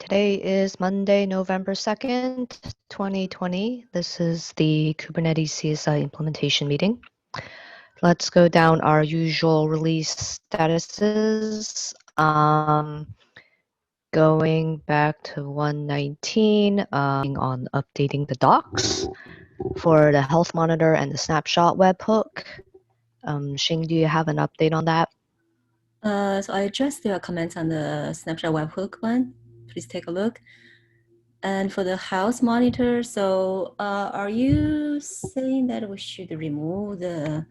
Today is Monday, November 2nd, 2020. This is the Kubernetes CSI implementation meeting. Let's go down our usual release statuses. Going back to 119, on updating the docs for the health monitor and the snapshot webhook. Xing, do you have an update on that? So I addressed the comments on the snapshot webhook one. Please take a look. And for the house monitor, so are you saying that we should remove the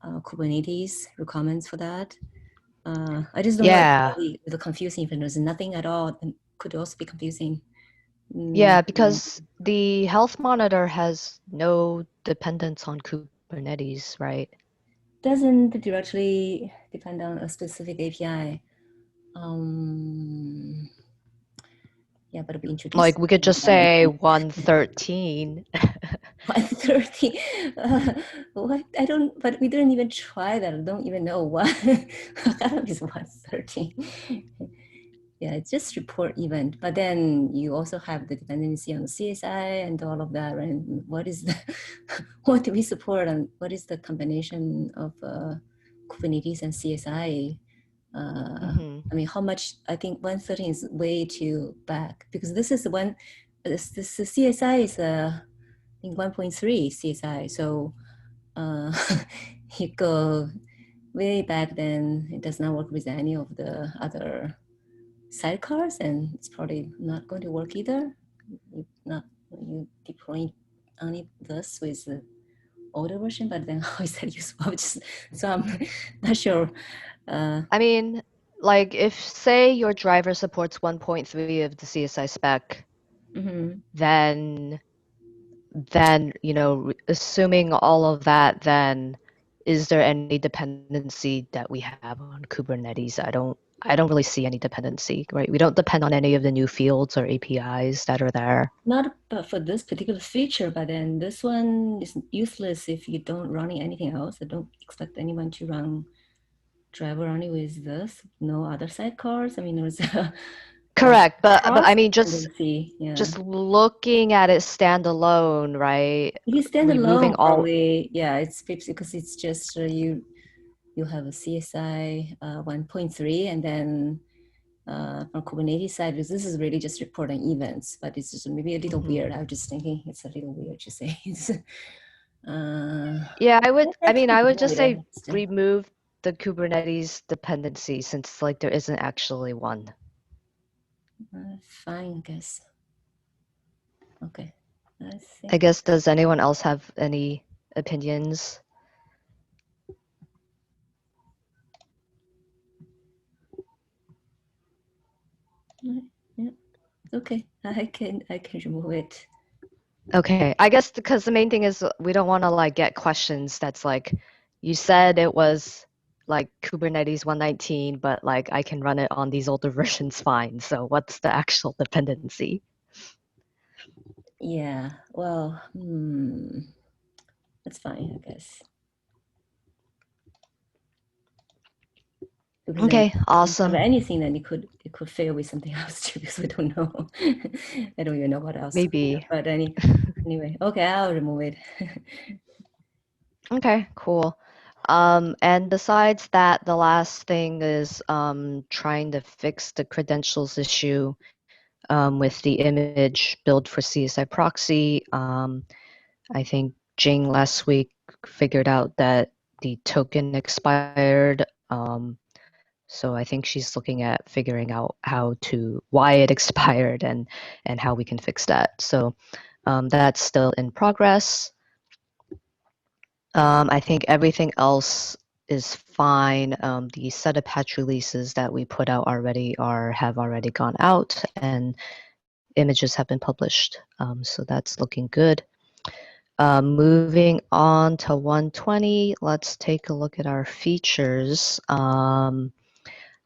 Kubernetes requirements for that? I just don't like the confusing if there's nothing at all. It could also be confusing. Yeah, because the health monitor has no dependence on Kubernetes, right? Doesn't directly depend on a specific API. Yeah, but we introduced. Like we could just say 113. 130. What? I don't. But we didn't even try that. I don't even know what is 130. Yeah, it's just report event. But then you also have the dependency on the CSI and all of that. And what is the what do we support and what is the combination of Kubernetes and CSI? I mean, how much? I think 113 is way too back because this is the one. This CSI is I think 1.3 CSI. So you go way back, then it does not work with any of the other sidecars, and it's probably not going to work either. You deploy only this with the older version, but then how is that useful? So I'm not sure. I mean, like if say your driver supports 1.3 of the CSI spec, then assuming all of that, then is there any dependency that we have on Kubernetes? I don't really see any dependency, right? We don't depend on any of the new fields or APIs that are there. Not for this particular feature, but then this one is useless if you don't run anything else. I don't expect anyone to run driver only with this, no other sidecars. I mean, there's correct, but I mean just looking at it standalone, right? If you standalone, probably it's because it's just you have a CSI 1.3 and then from Kubernetes side, this is really just reporting events, but it's just maybe a little weird. I was just thinking it's a little weird to say. Yeah, I would just say remove the Kubernetes dependency since like there isn't actually one. Fine, I guess. Okay. I guess, does anyone else have any opinions? Yeah. Okay, I can remove it. Okay, I guess because the main thing is we don't want to like get questions that's like, you said it was like Kubernetes 119, but like I can run it on these older versions fine. So what's the actual dependency? Yeah, well, that's fine, I guess. Because okay, awesome. Anything, then it could fail with something else too, because we don't know. I don't even know what else. Maybe. But anyway, okay, I'll remove it. Okay, cool. And besides that, the last thing is trying to fix the credentials issue with the image build for CSI proxy. I think Jing last week figured out that the token expired. So I think she's looking at figuring out why it expired and how we can fix that. So that's still in progress. I think everything else is fine. The set of patch releases that we put out already have already gone out and images have been published. So that's looking good. Moving on to 120, let's take a look at our features.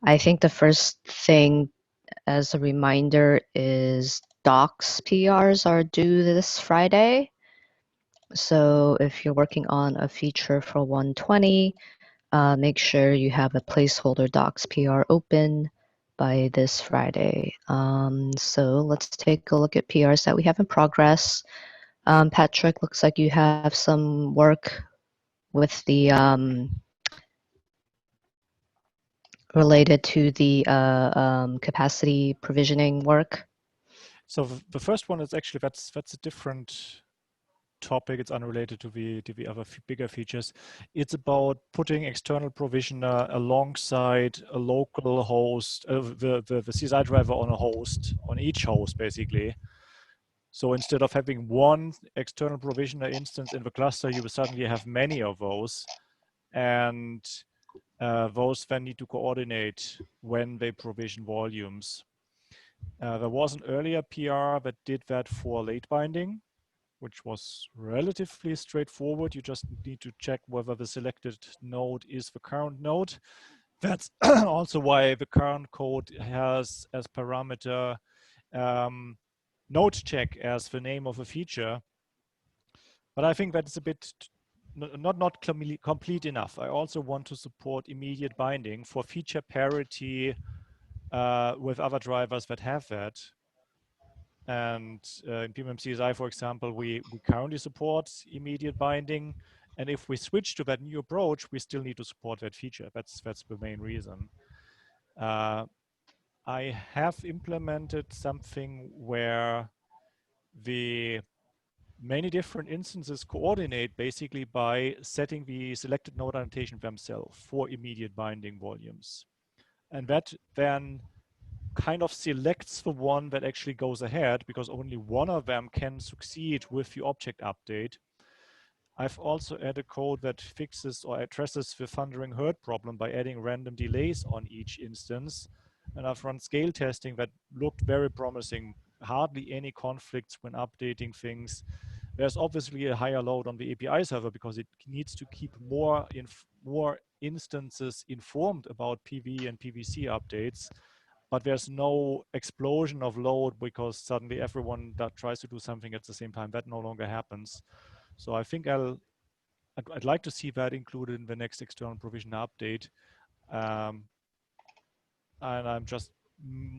I think the first thing as a reminder is docs PRs are due this Friday. So if you're working on a feature for 120, make sure you have a placeholder docs PR open by this Friday. So let's take a look at PRs that we have in progress. Patrick, looks like you have some work with the related to the capacity provisioning work. So the first one is actually that's a different topic. It's unrelated to the other bigger features. It's about putting external provisioner alongside a local host, the CSI driver on a host, on each host basically. So instead of having one external provisioner instance in the cluster, you will suddenly have many of those, and those then need to coordinate when they provision volumes. There was an earlier PR that did that for late binding, which was relatively straightforward. You just need to check whether the selected node is the current node. That's also why the current code has as parameter node check as the name of a feature. But I think that's a bit not complete enough. I also want to support immediate binding for feature parity with other drivers that have that. And in PMM CSI, for example, we currently support immediate binding. And if we switch to that new approach, we still need to support that feature. That's the main reason. I have implemented something where the many different instances coordinate basically by setting the selected node annotation themselves for immediate binding volumes. And that then kind of selects the one that actually goes ahead, because only one of them can succeed with the object update. I've also added code that fixes or addresses the thundering herd problem by adding random delays on each instance. And I've run scale testing that looked very promising. Hardly any conflicts when updating things. There's obviously a higher load on the API server because it needs to keep more instances informed about PV and PVC updates. But there's no explosion of load because suddenly everyone that tries to do something at the same time. That no longer happens. So I think I'd like to see that included in the next external provision update. And I'm just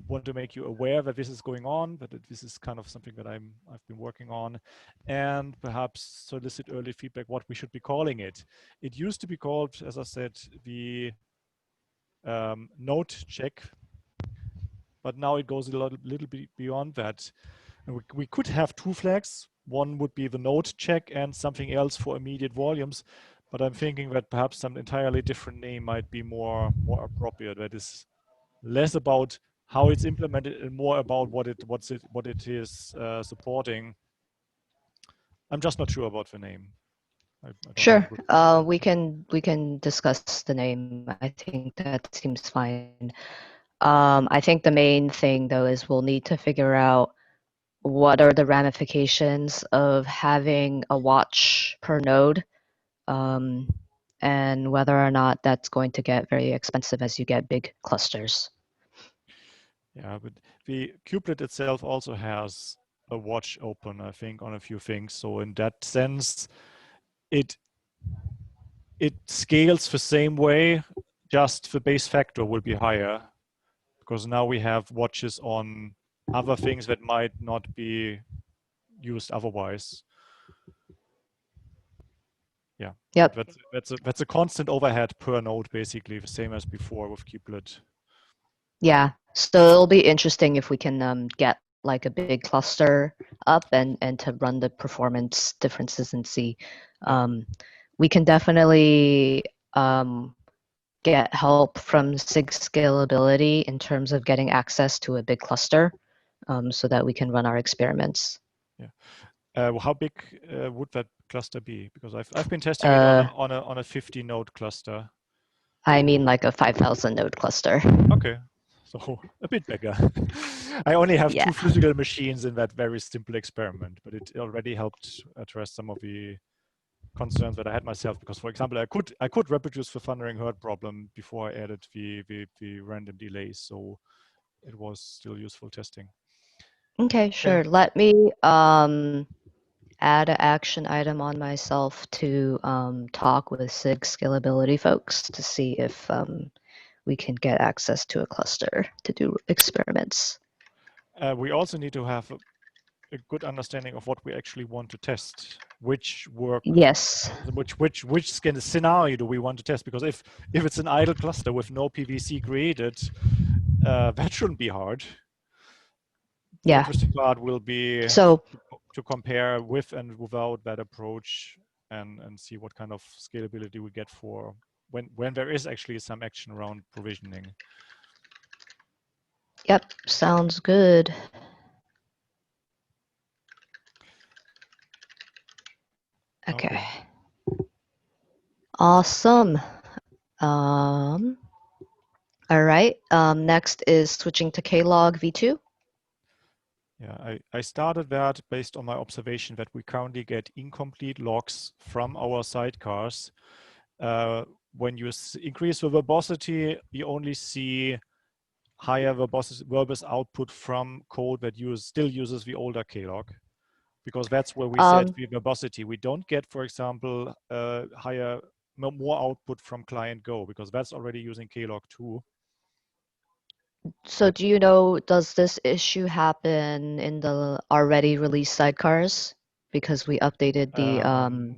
want to make you aware that this is going on, that this is kind of something that I've been working on, and perhaps solicit early feedback what we should be calling it. It used to be called, as I said, the node check, but now it goes a little bit beyond that. And we could have two flags. One would be the node check and something else for immediate volumes. But I'm thinking that perhaps some entirely different name might be more appropriate. That is less about how it's implemented and more about what it is supporting. I'm just not sure about the name. I don't Sure. have a good We can discuss the name. I think that seems fine. I think the main thing though is we'll need to figure out what are the ramifications of having a watch per node, and whether or not that's going to get very expensive as you get big clusters. Yeah, but the kubelet itself also has a watch open, I think, on a few things. So in that sense, it scales the same way, just the base factor will be higher, because now we have watches on other things that might not be used otherwise. Yeah. Yep. That's a constant overhead per node, basically the same as before with kubelet. Yeah. So it'll be interesting if we can get like a big cluster up and to run the performance differences and see. We can definitely get help from SIG scalability in terms of getting access to a big cluster, so that we can run our experiments. Yeah. How big would that cluster be? Because I've been testing it on a 50 node cluster. I mean like a 5,000 node cluster. Okay. So a bit bigger. I only have 2 physical machines in that very simple experiment, but it already helped address some of the concerns that I had myself. Because, for example, I could reproduce the thundering herd problem before I added the random delays, so it was still useful testing. Okay, sure. Let me add an action item on myself to talk with SIG scalability folks to see if we can get access to a cluster to do experiments. We also need to have a good understanding of what we actually want to test. Which Yes. Which scenario do we want to test? Because if it's an idle cluster with no PVC created, that shouldn't be hard. The interesting part will be to compare with and without that approach and see what kind of scalability we get for when there is actually some action around provisioning. Yep, sounds good. Okay. Awesome. All right. Next is switching to KLog v2. Yeah, I started that based on my observation that we currently get incomplete logs from our sidecars. When you increase the verbosity, you only see higher verbose output from code that still uses the older KLog, because that's where we set the verbosity. We don't get, for example, more output from client Go, because that's already using KLog 2. So do you know, does this issue happen in the already released sidecars? Because we updated the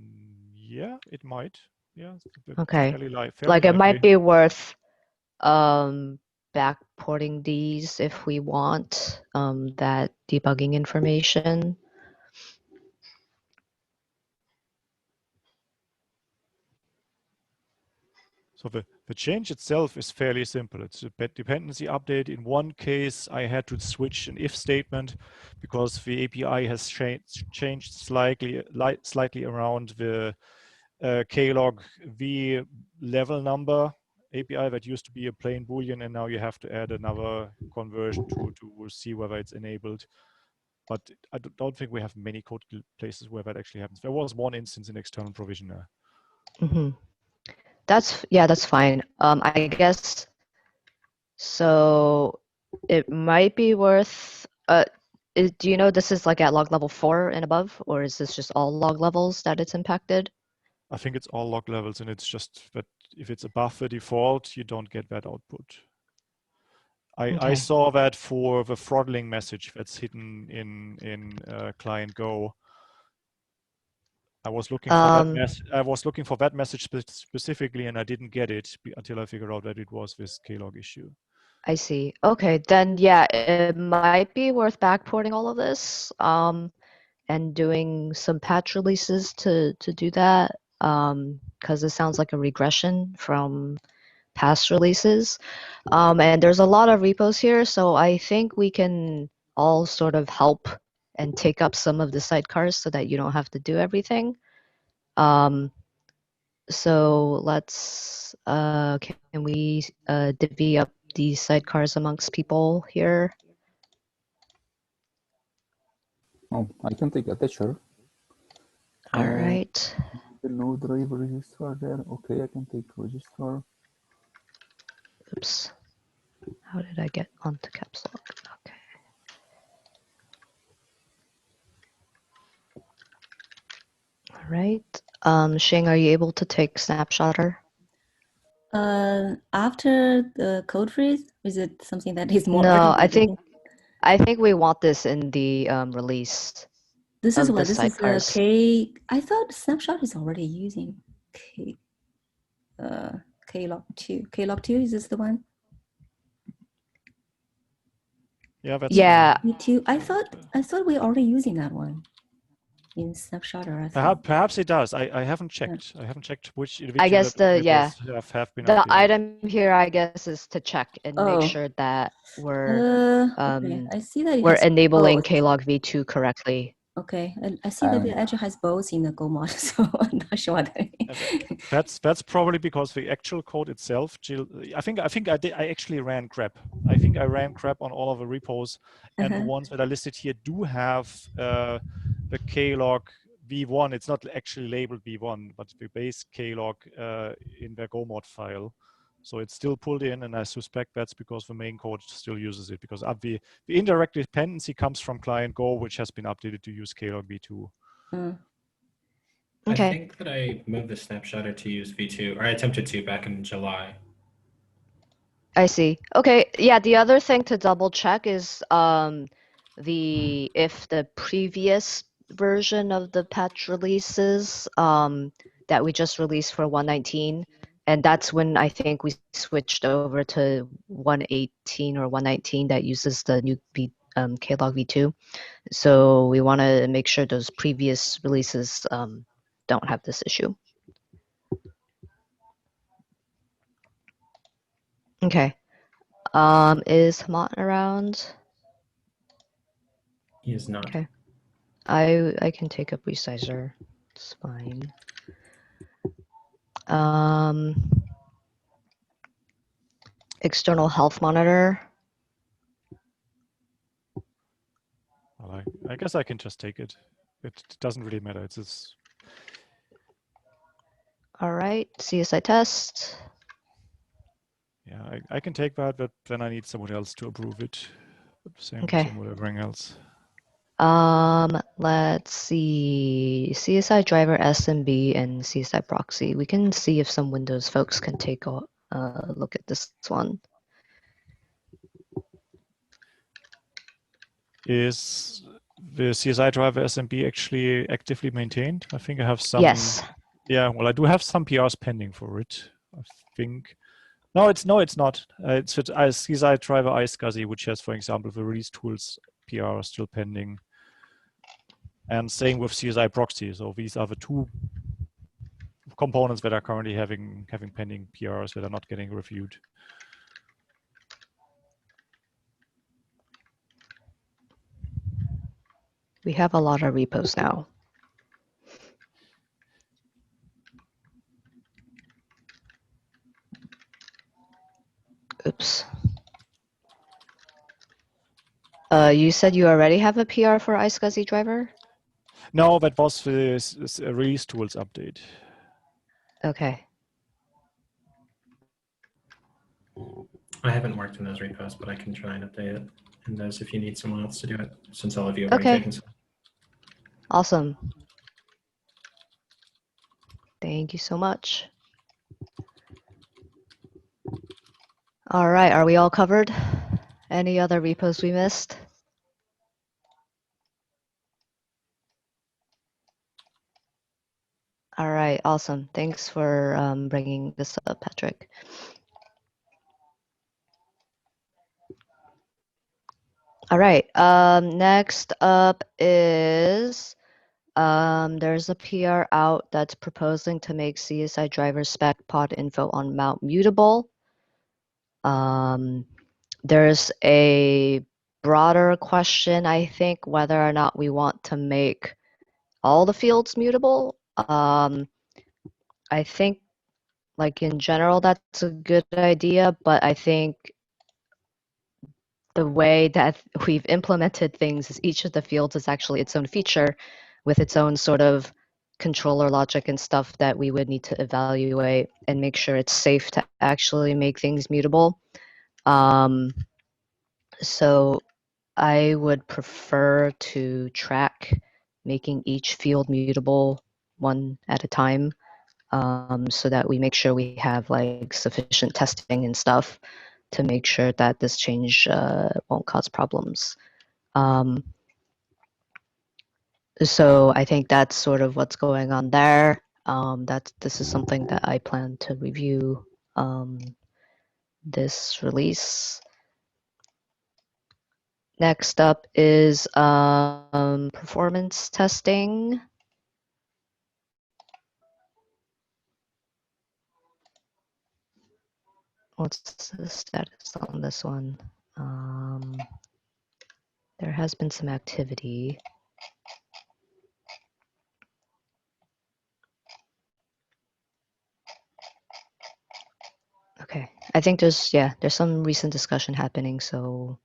yeah, it might. Yeah. Okay. Fairly Like it likely. might be worth backporting these if we want that debugging information. So the change itself is fairly simple. It's a dependency update. In one case, I had to switch an if statement because the API has changed slightly around the KLog v level number API that used to be a plain Boolean, and now you have to add another conversion to see whether it's enabled. But I don't think we have many code places where that actually happens. There was one instance in external provisioner. Mm-hmm. That's fine. I guess so. It might be worth. Do you know this is like at log level 4 and above, or is this just all log levels that it's impacted? I think it's all log levels, and it's just that if it's above the default, you don't get that output. I saw that for the throttling message that's hidden in client Go. I was looking for that message specifically, and I didn't get it until I figured out that it was this KLog issue. I see. Okay, then yeah, it might be worth backporting all of this and doing some patch releases to do that because it sounds like a regression from past releases. And there's a lot of repos here, so I think we can all sort of help and take up some of the sidecars so that you don't have to do everything. So let's, can we divvy up these sidecars amongst people here? Oh, I can take attacher. All right. The node driver registrar there. Okay, I can take registrar. Oops. How did I get onto caps lock? Okay. All right. Shing, are you able to take snapshotter? After the code freeze, is it something that is more? No, I think we want this in the release. This is what this sidecars. is K. I thought snapshot is already using KLog 2. KLog 2, is this the one? Yeah, that's Me too. I thought we're already using that one in snapshotter. Perhaps it does. I haven't checked. I haven't checked which individual I guess have been the updated. item here, I guess, is to check and make sure that we're okay. I see that we're enabling KLog v2 correctly. Okay, I see that it actually has both in the Go mod, so I'm not sure what that means. That's probably because the actual code itself, I think I actually ran grep. I think I ran grep on all of the repos, and the ones that are listed here do have the KLog v1. It's not actually labeled v1, but the base KLog in their Go mod file. So it's still pulled in, and I suspect that's because the main code still uses it, because the indirect dependency comes from client Go, which has been updated to use KLog v2. Okay. I think that I moved the snapshotter to use v2, or I attempted to back in July. I see. Okay, yeah, the other thing to double check is if the previous version of the patch releases that we just released for 119, and that's when I think we switched over to 118 or 119 that uses the new KLog v2. So we want to make sure those previous releases don't have this issue. Okay. Is Hamant around? He is not. Okay. I can take up resizer. It's fine. External health monitor. Well, I guess I can just take it. It doesn't really matter. It's just... All right. CSI test. Yeah, I can take that, but then I need someone else to approve it. Same Okay. with everything else. Let's see. CSI driver SMB and CSI proxy. We can see if some Windows folks can take a look at this one. Is the CSI driver SMB actually actively maintained? I think I have some. Yes. Yeah, well, I do have some PRs pending for it, I think. No, it's not. It's with CSI driver iSCSI, which has, for example, the release tools PR still pending. And same with CSI proxy. So these are the two components that are currently having pending PRs that are not getting reviewed. We have a lot of repos now. Oops. You said you already have a PR for iSCSI driver? No, that was the release tools update. Okay. I haven't worked in those repos, but I can try and update it in those if you need someone else to do it, since all of you have already Okay. taken some. Awesome. Thank you so much. All right, are we all covered? Any other repos we missed? All right, awesome. Thanks for bringing this up, Patrick. All right, next up is there's a PR out that's proposing to make CSI driver spec pod info on mount mutable. There's a broader question, I think, whether or not we want to make all the fields mutable. I think, like in general, that's a good idea, but I think the way that we've implemented things is each of the fields is actually its own feature with its own sort of controller logic and stuff that we would need to evaluate and make sure it's safe to actually make things mutable. So I would prefer to track making each field mutable one at a time, so that we make sure we have like sufficient testing and stuff to make sure that this change won't cause problems. So I think that's sort of what's going on there. This is something that I plan to review this release. Next up is performance testing. What's the status on this one? There has been some activity. Okay, I think there's some recent discussion happening, so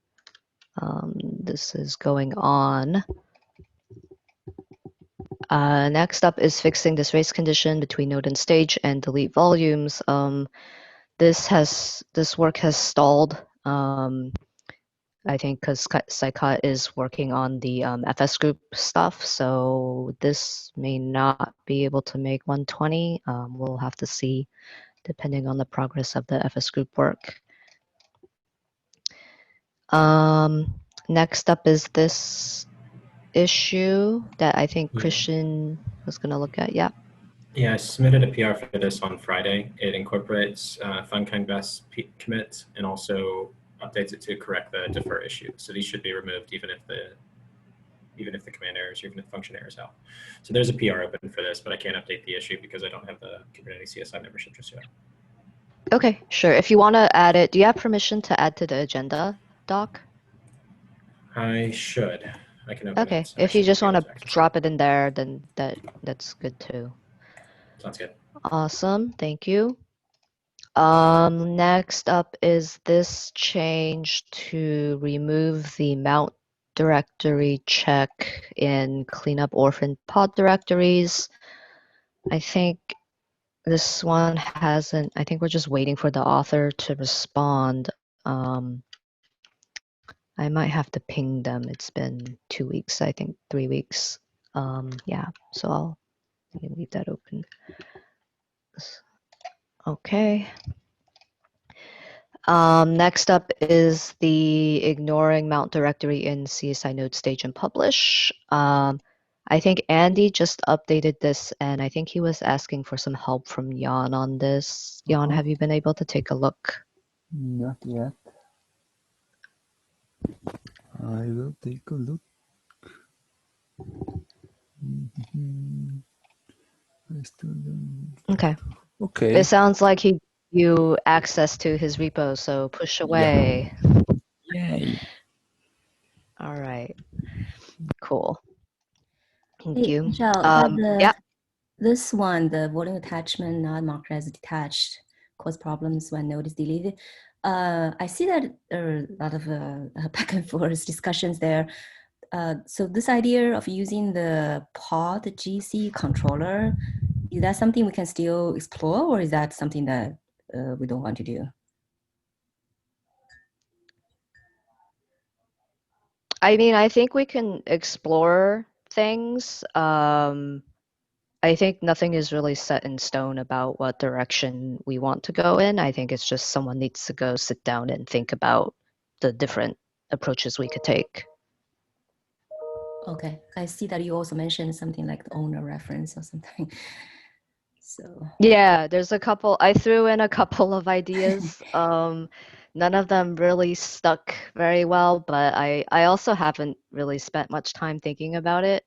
this is going on. Next up is fixing this race condition between node and stage and delete volumes. This work has stalled. I think because Psychot is working on the FS group stuff, so this may not be able to make 120. We'll have to see, depending on the progress of the FS group work. Next up is this issue that I think Yeah. Christian was going to look at. Yeah. Yeah, I submitted a PR for this on Friday. It incorporates Funkind Best commit and also updates it to correct the defer issue. So these should be removed even if the command errors, even if the function errors out. So there's a PR open for this, but I can't update the issue because I don't have the Kubernetes CSI membership just yet. Okay, sure. If you want to add it, do you have permission to add to the agenda doc? I should. I can open Okay, it. And I if you should just be able want to access it. drop it in there, then that's good too. Sounds good. Awesome, thank you. Next up is this change to remove the mount directory check in cleanup orphan pod directories. I think this one hasn't, I think we're just waiting for the author to respond. I might have to ping them. It's been 2 weeks, I think 3 weeks. Yeah, so I'll leave that open. Okay. Next up is the ignoring mount directory in CSI node stage and publish. I think Andy just updated this, and I think he was asking for some help from Jan on this. Jan, have you been able to take a look? Not yet. I will take a look. I still don't... Okay. Okay. It sounds like he gave you access to his repo, so push away. Yay. All right. Cool. Thank Hey, you. Michelle, Yeah. this one, the volume attachment not marked as detached, cause problems when node is deleted. I see that there are a lot of back and forth discussions there. So this idea of using the PodGC controller, is that something we can still explore, or is that something that we don't want to do? I mean, I think we can explore things. I think nothing is really set in stone about what direction we want to go in. I think it's just someone needs to go sit down and think about the different approaches we could take. Okay, I see that you also mentioned something like the owner reference or something. So Yeah, there's a couple. I threw in a couple of ideas. None of them really stuck very well, but I also haven't really spent much time thinking about it.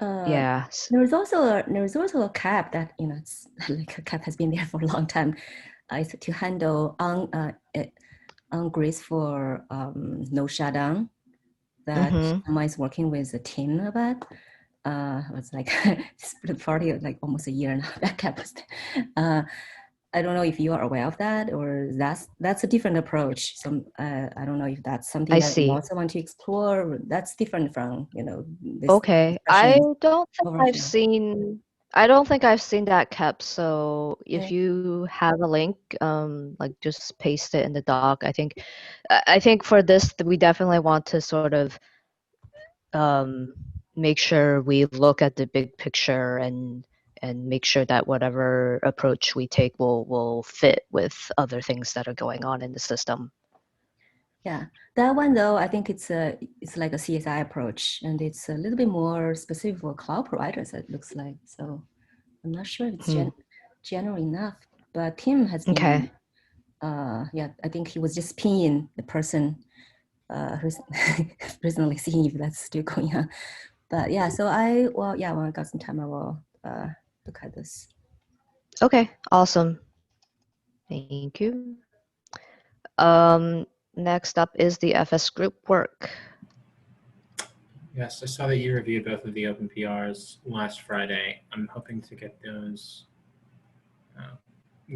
Yeah. there's also a cap that, you know, it's like a cap has been there for a long time. It's to handle ungraceful no shutdown that someone is working with a team about. It was like split party like almost a year now. That cap was there. I don't know if you are aware of that, or that's a different approach. So I don't know if that's something I that you see. also want to explore. That's different from, you know, this Okay. I don't think I've overview. seen that kept. So if Okay. you have a link, like just paste it in the doc. I think for this we definitely want to sort of make sure we look at the big picture and make sure that whatever approach we take will fit with other things that are going on in the system. Yeah, that one though, I think it's like a CSI approach, and it's a little bit more specific for cloud providers. It looks like, so I'm not sure if it's general enough. But Tim has been, Okay. Yeah, I think he was just pinging the person who's recently seeing if that's still going on. But yeah, so when I got some time, I will look at this. Okay, awesome. Thank you. Next up is the FS group work. Yes, I saw that you reviewed both of the open PRs last Friday. I'm hoping to get those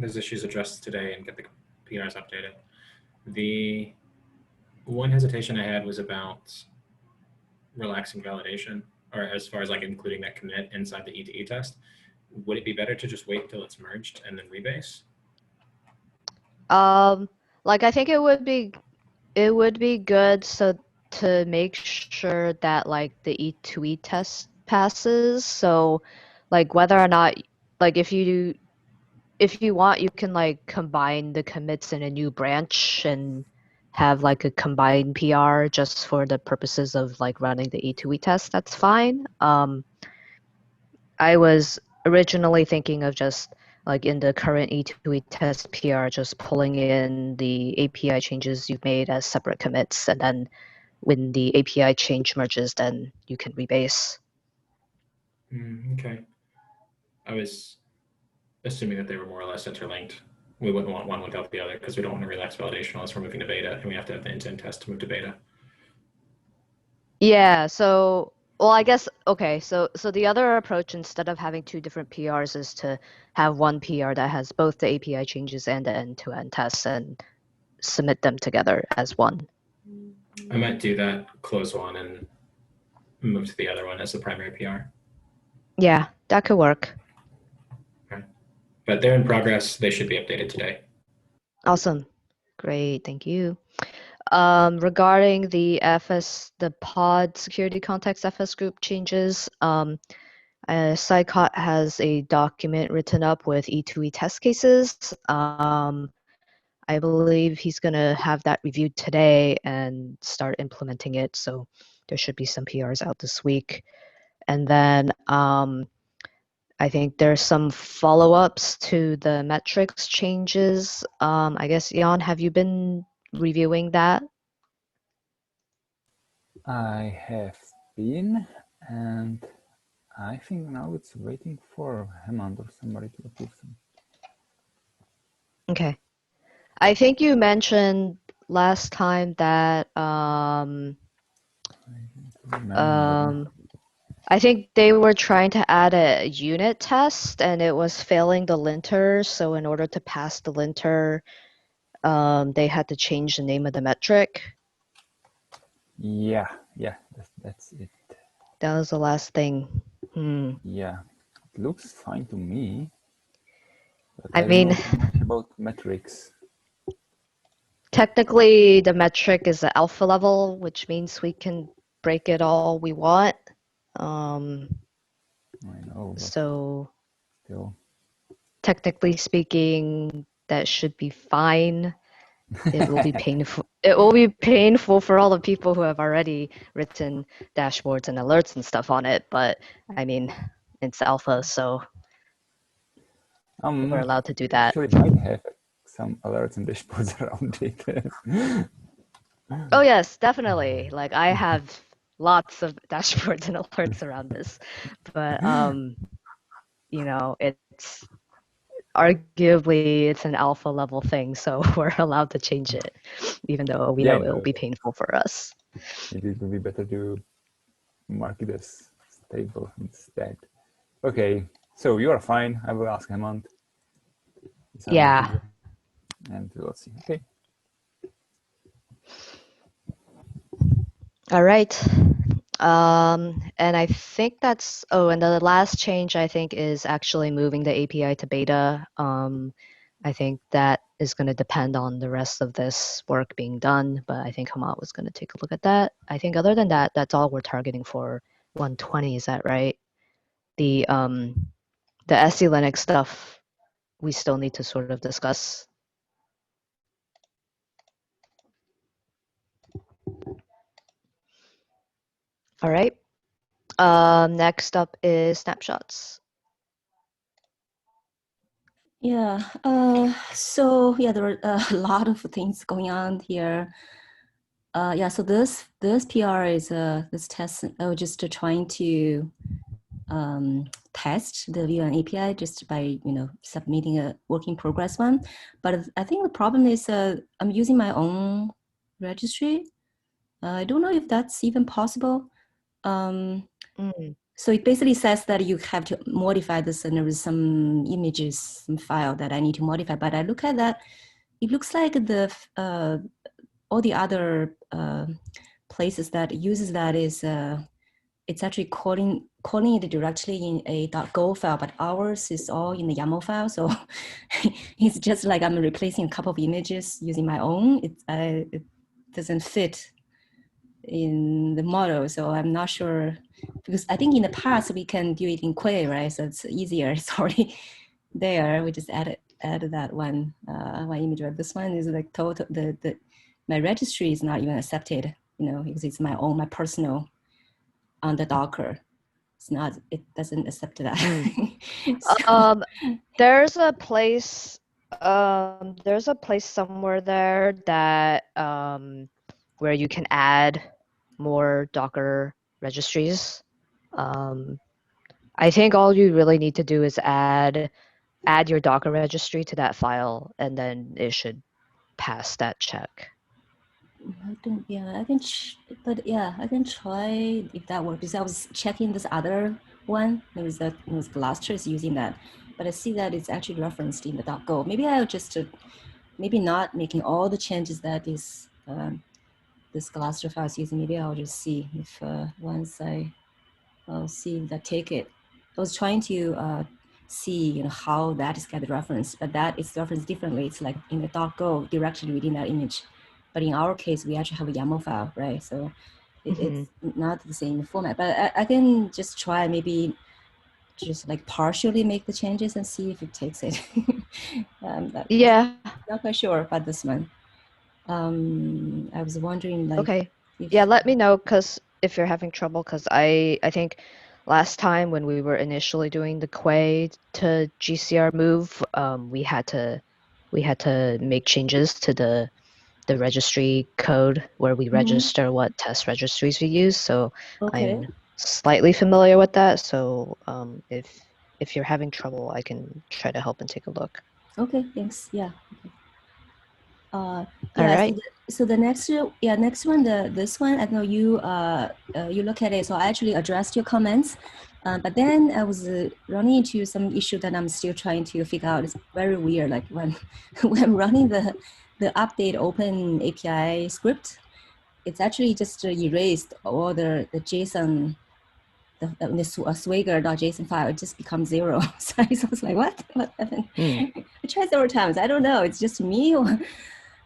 issues addressed today and get the PRs updated. The one hesitation I had was about relaxing validation, or as far as like including that commit inside the E2E test. Would it be better to just wait until it's merged and then rebase? Like I think it would be good so to make sure that like the E2E test passes. So like whether or not, like if you want, you can like combine the commits in a new branch and have like a combined PR just for the purposes of like running the E2E test, that's fine. I was originally thinking of just like in the current E2E test PR, just pulling in the API changes you've made as separate commits, and then when the API change merges, then you can rebase. Okay. I was assuming that they were more or less interlinked. We wouldn't want one without the other because we don't want to relax validation unless we're moving to beta, and we have to have the end-to-end test to move to beta. Yeah, so, well, I guess, okay, so the other approach, instead of having two different PRs, is to have one PR that has both the API changes and the end-to-end tests and submit them together as one. I might do that, close one, and move to the other one as the primary PR. Yeah, that could work. Okay. But they're in progress. They should be updated today. Awesome. Great, thank you. Regarding the pod security context FS group changes, SIG has a document written up with E2E test cases. I believe he's going to have that reviewed today and start implementing it. So there should be some PRs out this week. And then I think there's some follow-ups to the metrics changes. I guess, Jan, have you been reviewing that? I have been, and I think now it's waiting for Hemant or somebody to approve them. Okay. I think you mentioned last time that I think they were trying to add a unit test and it was failing the linter. So in order to pass the linter, they had to change the name of the metric. Yeah, that's it. That was the last thing. Yeah, it looks fine to me. But I don't mean, know too much about metrics. Technically, the metric is the alpha level, which means we can break it all we want. I know, but So still. technically speaking, that should be fine. It will be painful. It will be painful for all the people who have already written dashboards and alerts and stuff on it. But I mean, it's alpha, so we're allowed to do that. Actually, might have some alerts and dashboards around it. Oh yes, definitely. Like I have lots of dashboards and alerts around this, but you know, it's arguably it's an alpha level thing, so we're allowed to change it, even though we know it will be painful for us. It will be better to mark it as stable instead. Okay, so you are fine. I will ask Hemant. Yeah. And we'll see. Okay. All right. And I think that's, and the last change I think is actually moving the API to beta. I think that is going to depend on the rest of this work being done, but I think Hemant was going to take a look at that. I think other than that, that's all we're targeting for 120, is that right? The SE Linux stuff, we still need to sort of discuss. All right. Next up is snapshots. Yeah, so yeah, there are a lot of things going on here. Yeah, so this PR is this test. I was just trying to test the VLAN API just by submitting a work in progress one. But I think the problem is I'm using my own registry. I don't know if that's even possible. So it basically says that you have to modify this, and there is some images, some file that I need to modify. But I look at that, it looks like the all the other places that uses that is it's actually calling it directly in a .go file, but ours is all in the YAML file. So it's just like I'm replacing a couple of images using my own. It doesn't fit in the model, so I'm not sure, because I think in the past we can do it in Quay, right? So it's easier. It's already there. We just add that one image. But this one is like total. The my registry is not even accepted, because it's my own, my personal on the Docker. It's not, it doesn't accept that. So, There's a place somewhere there that where you can add more Docker registries. I think all you really need to do is add your Docker registry to that file, and then it should pass that check. I can try if that works. Because I was checking this other one. There was Gluster is using that, but I see that it's actually referenced in the .go. Maybe I'll just maybe not making all the changes that this Gluster file is using. Maybe I'll just see if once I'll see the ticket. I was trying to see how that is get referenced, but that is referenced differently. It's like in the .go directly within that image. But in our case, we actually have a YAML file, right? So it's not the same format. But I can just try maybe just like partially make the changes and see if it takes it. Yeah. Not quite sure about this one. I was wondering, like, okay. Yeah, let me know if you're having trouble, because I think last time when we were initially doing the Quay to GCR move, we had to make changes to the registry code where we register what test registries we use. So I'm slightly familiar with that. So if you're having trouble, I can try to help and take a look. Okay, thanks. Yeah. All right. So the next one, this one, I know you look at it. So I actually addressed your comments, but then I was running into some issue that I'm still trying to figure out. It's very weird. Like when when I'm running the update open API script, it's actually just erased all the JSON. The swagger.json file, it just becomes 0. So I was like, what happened? I tried several times. I don't know. It's just me.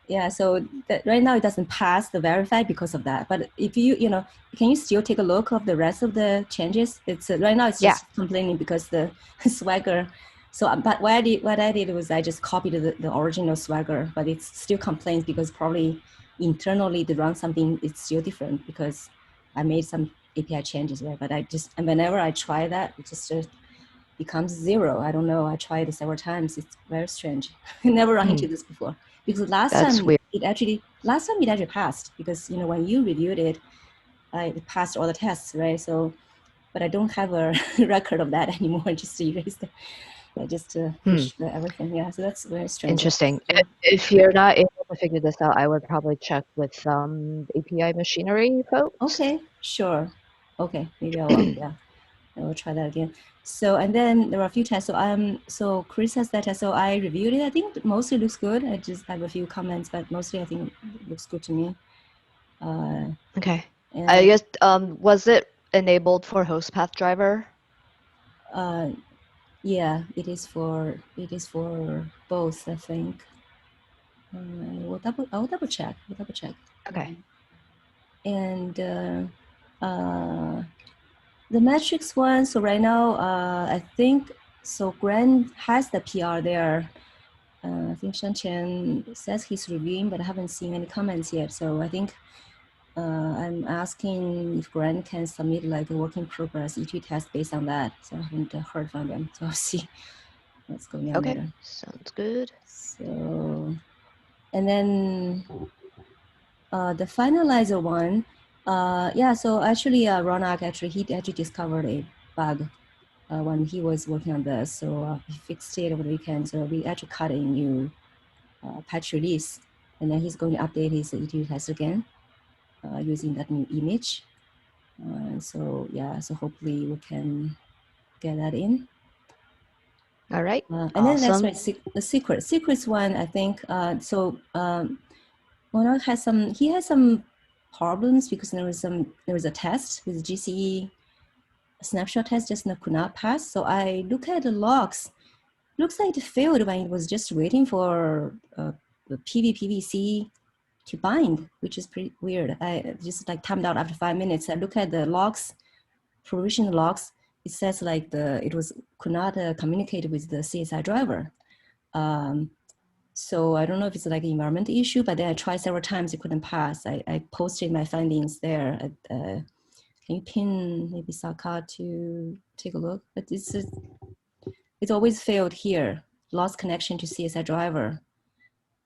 Yeah. So right now it doesn't pass the verified because of that. But if can you still take a look of the rest of the changes? It's right now it's just complaining because the swagger. So, but what I did was I just copied the original swagger, but it still complains because probably internally to run something, it's still different because I made some API changes there, but and whenever I try that, it just becomes 0. I don't know. I tried it several times. It's very strange. I never run into this before because last time it actually passed because when you reviewed it, it passed all the tests, right? So, but I don't have a record of that anymore. I just erased it. I just pushed everything. Yeah, so that's very strange. Interesting. If you're not able to figure this out, I would probably check with API machinery folks. Okay, sure. Okay, maybe I will. Yeah, I will try that again. So, and then there are a few tests. So Chris has that test. So I reviewed it. I think mostly looks good. I just have a few comments, but mostly I think it looks good to me. Okay. I guess was it enabled for host path driver? Yeah, it is for both, I think. I'll double check. Okay. And the metrics one. So right now, I think so. Grant has the PR there. I think Shanchen says he's reviewing, but I haven't seen any comments yet. So I think I'm asking if Grant can submit like a work in progress E2 test based on that. So I haven't heard from them. So I'll see what's going on there. Sounds good. So, and then the finalizer one, yeah. So actually, Ronak he actually discovered a bug when he was working on this. So he fixed it over the weekend. So we actually cut a new patch release, and then he's going to update his E2 test again using that new image. So yeah, so hopefully we can get that in. All right. And then that's right. The secrets one, I think. So Monarch has some problems because there was a test with GCE snapshot test just could not pass. So I look at the logs. Looks like it failed when it was just waiting for the PVC to bind, which is pretty weird. I just like timed out after 5 minutes. I look at the logs, provision logs. It says like could not communicate with the CSI driver. So I don't know if it's like an environmental issue, but then I tried several times, it couldn't pass. I posted my findings there. Can you pin maybe Saka to take a look? But it's always failed here. Lost connection to CSI driver.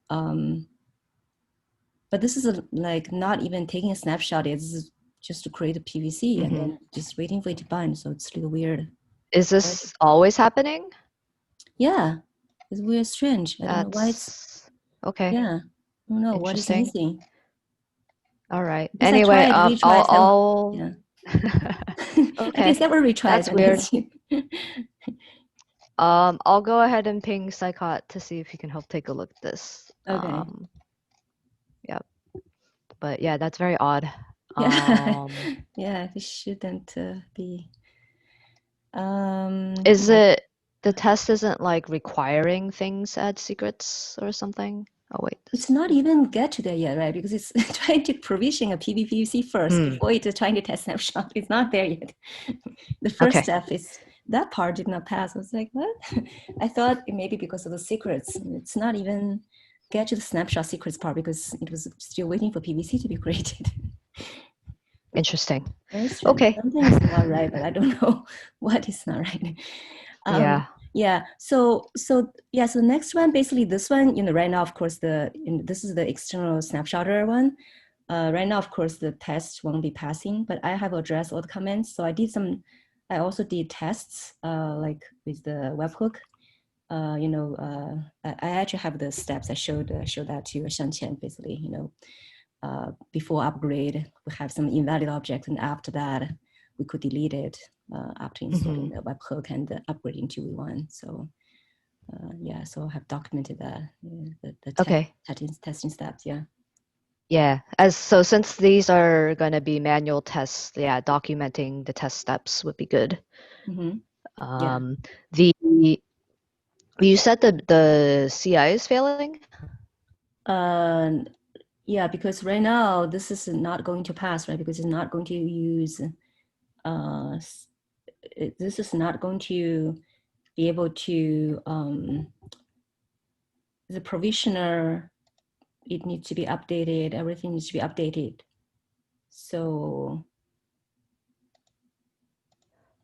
But this is like not even taking a snapshot. It's just to create a PVC and then just waiting for it to bind. So it's a little weird. Is this always happening? Yeah, it's weird, strange. I don't know why it's okay. Yeah, I don't know what is Interesting. missing. All right. Because Anyway, I tried, retried I'll yeah. okay. I think several retries. That's weird. I'll go ahead and ping Psychot to see if he can help take a look at this. Okay. Yeah. But yeah, that's very odd. Yeah, yeah, it shouldn't be. Is it the test isn't like requiring things add secrets or something? Oh wait. It's not even get to there yet, right? Because it's trying to provision a PVPC first before it's trying to test snapshot. It's not there yet. The first step is that part did not pass. I was like, what? I thought it may be because of the secrets. It's not even get to the snapshot secrets part because it was still waiting for PVC to be created. Interesting. Very strange. Okay. Something is not right, but I don't know what is not right. Yeah. So the next one, basically this one, right now, of course, this is the external snapshotter one. Right now, of course, the test won't be passing, but I have addressed all the comments. So I also did tests like with the webhook. I actually have the steps. I showed that to Shanqian, basically, before upgrade, we have some invalid objects, and after that, we could delete it after installing the webhook and upgrading to V1. So so I have documented that, the testing steps, Yeah, since these are going to be manual tests, documenting the test steps would be good. You said the CI is failing? Yeah, because right now this is not going to pass, right? Because it's not going to use, this is not going to be able to, the provisioner, it needs to be updated, everything needs to be updated. So.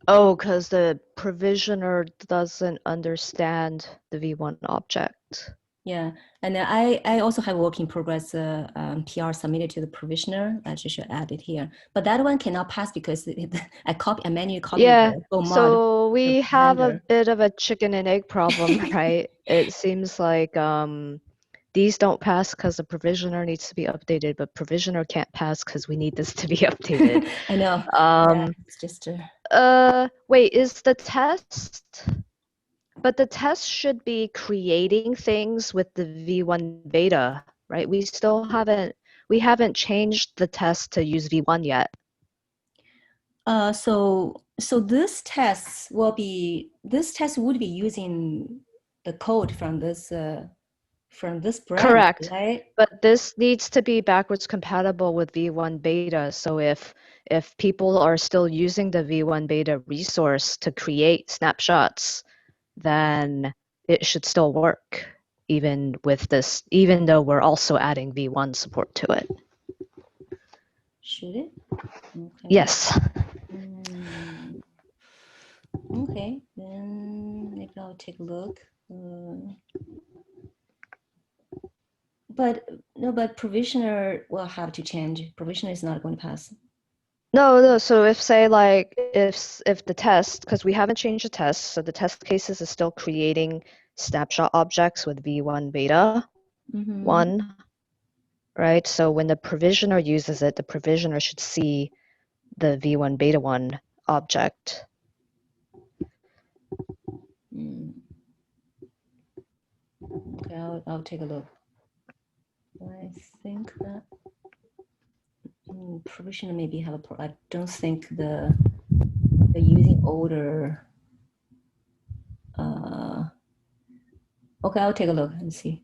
Oh, because the provisioner doesn't understand the V1 object. Yeah, and then I also have work in progress PR submitted to the provisioner. I should add it here, but that one cannot pass because I manually copied the mod. So we have a bit of a chicken and egg problem, right? It seems like these don't pass because the provisioner needs to be updated, but provisioner can't pass because we need this to be updated. I know. It's just wait, is the test? But the test should be creating things with the V1 beta, right? We haven't changed the test to use V1 yet. So this test would be using the code from this branch. Correct. Right? But this needs to be backwards compatible with V1 beta. So if people are still using the V1 beta resource to create snapshots, then it should still work even with this, even though we're also adding V1 support to it. Should it? Okay. Yes. Okay, then maybe I'll take a look. But provisioner will have to change. Provisioner is not going to pass. No. So if say like if the test, because we haven't changed the test, so the test cases is still creating snapshot objects with V1 beta 1, right? So when the provisioner uses it, the provisioner should see the V1 beta 1 object. Okay, I'll take a look. I think that provisioner maybe have a problem. I don't think the using older. Okay, I'll take a look and see.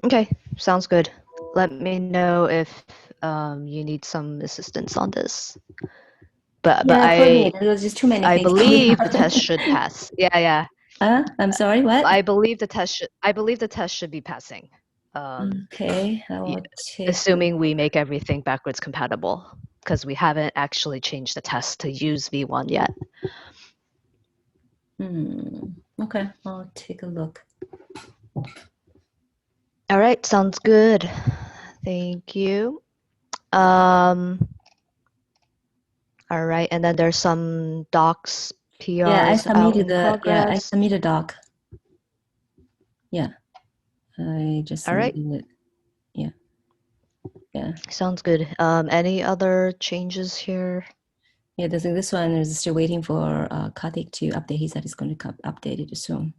Okay, sounds good. Let me know if you need some assistance on this. But There's just too many I things believe the test should pass. Yeah. I'm sorry, what? I believe the test should be passing. Okay, I will take. Assuming we make everything backwards compatible, because we haven't actually changed the test to use V1 yet. Okay, I'll take a look. All right, sounds good. Thank you. All right, and then there's some docs, PRs Yeah, I out submitted in progress. I submitted doc. Yeah, I just All right. submitted it. Yeah. Yeah. Sounds good. Any other changes here? Yeah, this one is still waiting for Karthik to update. He said he's going to update it soon.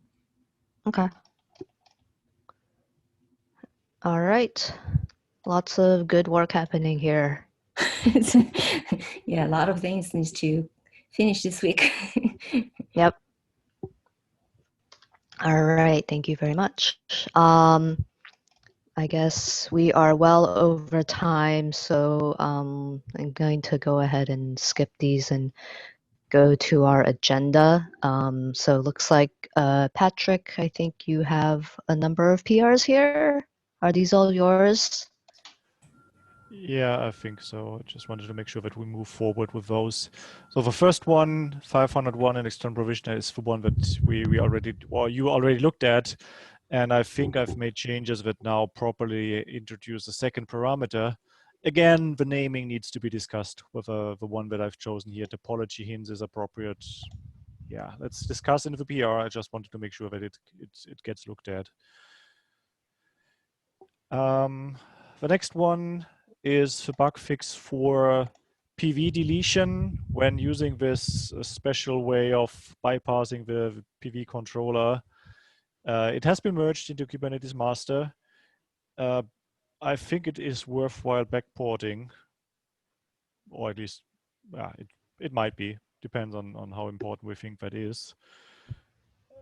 Okay. All right. Lots of good work happening here. Yeah, a lot of things needs to finish this week. Yep. All right. Thank you very much. I guess we are well over time, so I'm going to go ahead and skip these and go to our agenda. So it looks like, Patrick, I think you have a number of PRs here. Are these all yours? Yeah, I think so. I just wanted to make sure that we move forward with those. So the first one, 501 and external provisioner, is the one that we already, or you already looked at. And I think I've made changes that now properly introduce a second parameter. Again, the naming needs to be discussed whether the one that I've chosen here, topology hints, is appropriate. Yeah, let's discuss in the PR. I just wanted to make sure that it gets looked at. The next one is the bug fix for PV deletion when using this special way of bypassing the PV controller. It has been merged into Kubernetes master. I think it is worthwhile backporting, or at least it might be, depends on how important we think that is.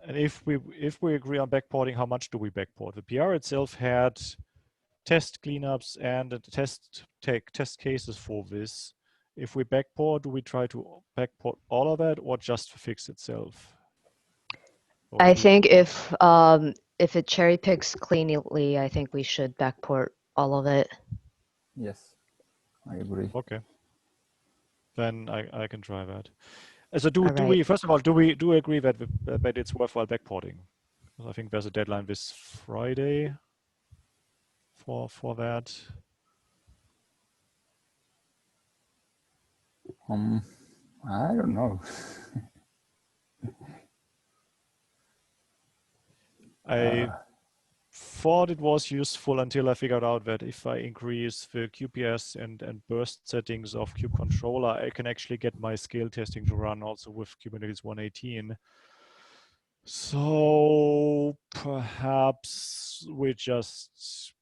And if we agree on backporting, how much do we backport? The PR itself had test cleanups and test cases for this. If we backport, do we try to backport all of that or just the fix itself? I think if it cherry picks cleanly, I think we should backport all of it. Yes, I agree. Okay. Then I can try that. So do Right. we, first of all, do we agree that it's worthwhile backporting? Because I think there's a deadline this Friday for that. I don't know. I thought it was useful until I figured out that if I increase the QPS and burst settings of Kube Controller, I can actually get my scale testing to run also with Kubernetes 118. So perhaps we just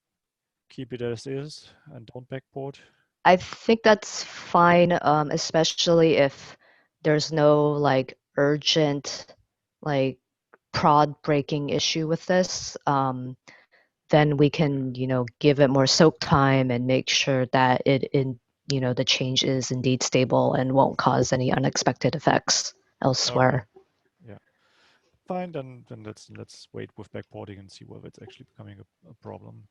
keep it as is and don't backport. I think that's fine, especially if there's no like urgent like prod breaking issue with this. Then we can, give it more soak time and make sure that the change is indeed stable and won't cause any unexpected effects elsewhere. Okay. Yeah, fine. Then let's wait with backporting and see whether it's actually becoming a problem.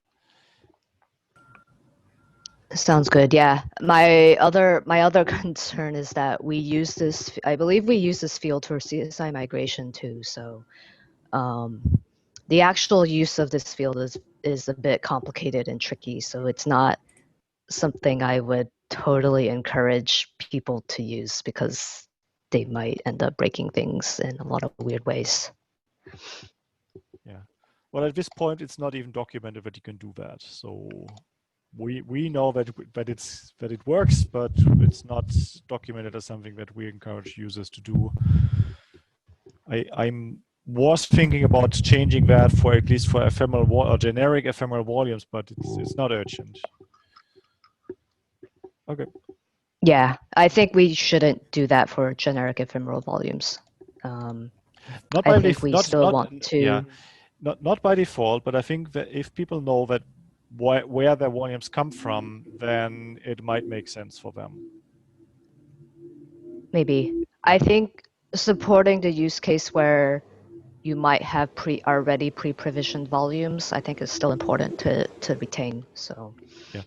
Sounds good. Yeah. My other concern is that we use this. I believe we use this field for CSI migration too. So, the actual use of this field is a bit complicated and tricky. So it's not something I would totally encourage people to use because they might end up breaking things in a lot of weird ways. Yeah. Well, at this point, it's not even documented that you can do that. So we know that it works, but it's not documented as something that we encourage users to do. I was thinking about changing that for at least for ephemeral or generic ephemeral volumes, but it's not urgent. Okay. Yeah, I think we shouldn't do that for generic ephemeral volumes. I think we still want to. Yeah, not by default, but I think that if people know that where their volumes come from, then it might make sense for them. Maybe. I think supporting the use case where you might have already pre-provisioned volumes, I think it's still important to retain. So yeah,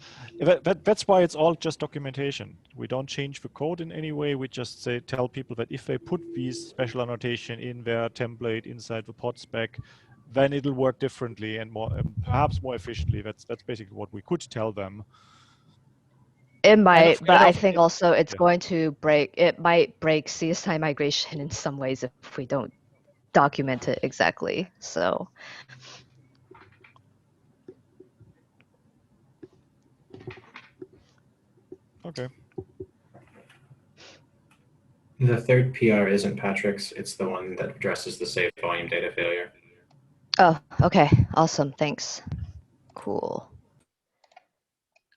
that's why it's all just documentation. We don't change the code in any way. We just tell people that if they put these special annotation in their template inside the pod spec, then it'll work differently and more, perhaps more efficiently. That's basically what we could tell them. it might, but I of- think also it's yeah. going to break. It might break CSI migration in some ways if we don't document it exactly. So Okay. The third PR isn't Patrick's. It's the one that addresses the save volume data failure. oh, okay, awesome, thanks. Cool.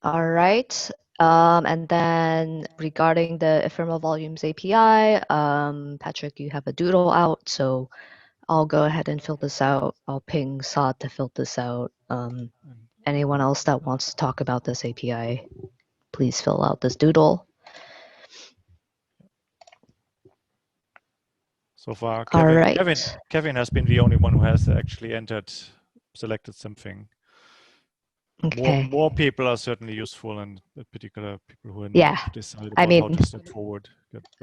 All right. And then regarding the ephemeral volumes API, Patrick, you have a doodle out, so I'll go ahead and fill this out. I'll ping Saad to fill this out. Anyone else that wants to talk about this API, please fill out this doodle. So far, All right. Kevin has been the only one who has actually selected something. Okay. More people are certainly useful, and in particular people who Yeah. decide I about how mean, to step forward.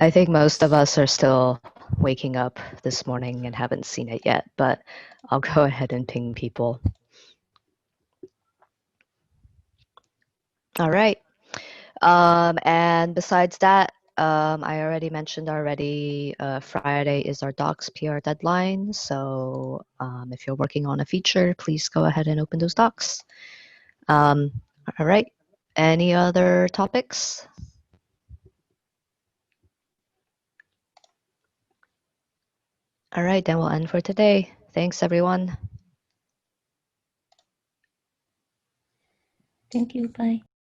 I think most of us are still waking up this morning and haven't seen it yet, but I'll go ahead and ping people. All right. And besides that, I already mentioned Friday is our docs PR deadline. So if you're working on a feature, please go ahead and open those docs. All right. Any other topics? All right, then we'll end for today. Thanks, everyone. Thank you. Bye.